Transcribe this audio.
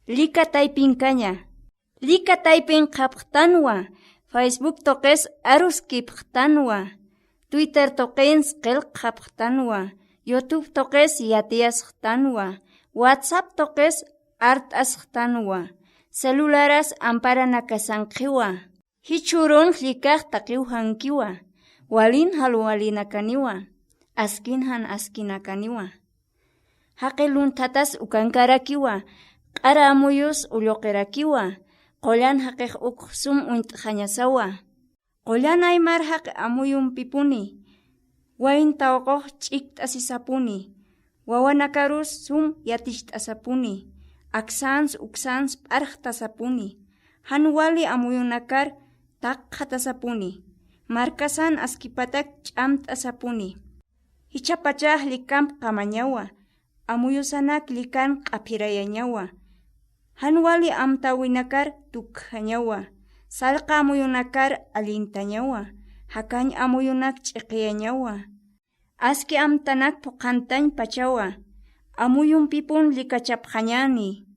Lika taipin caña. Lika taipin qapqtanwa. Facebook toques aruskipqtanwa. Twitter toquen qilqapqtanwa. YouTube toques yatiasqtanwa. WhatsApp toques art'asqtanwa. Celularas amparanakasanqiwa. Hichurun likaq taqiwhankiwa. Walin halwalinakaniwa. Askinhan askinakaniwa. Haqilun tatas ukankarakiwa. Qara amuyus ulloqirakiwa. Qollan haqiq sum unt'añasawa. Qollan aymar haq amuyun pipuni. Wain tawqoq ch'ikt'asisapuni. Wawanakarus sum yatisht'asapuni. Aksans uksans p'arqtasapuni. Hanwali amuyunakar taqqatasapuni. Markasan askipatak ch'amt'asapuni. Hichapachaj likan qamañawa. Amuyusanak likan q'apirayañawa. Hanwali amtawinakar tukhañawa. Salqa amuyunakar alintañawa. Hakañ amuyunak ch'iqiyañawa. Aski amtanak puqantañ pachawa. Amuyun pipun likachapqañani.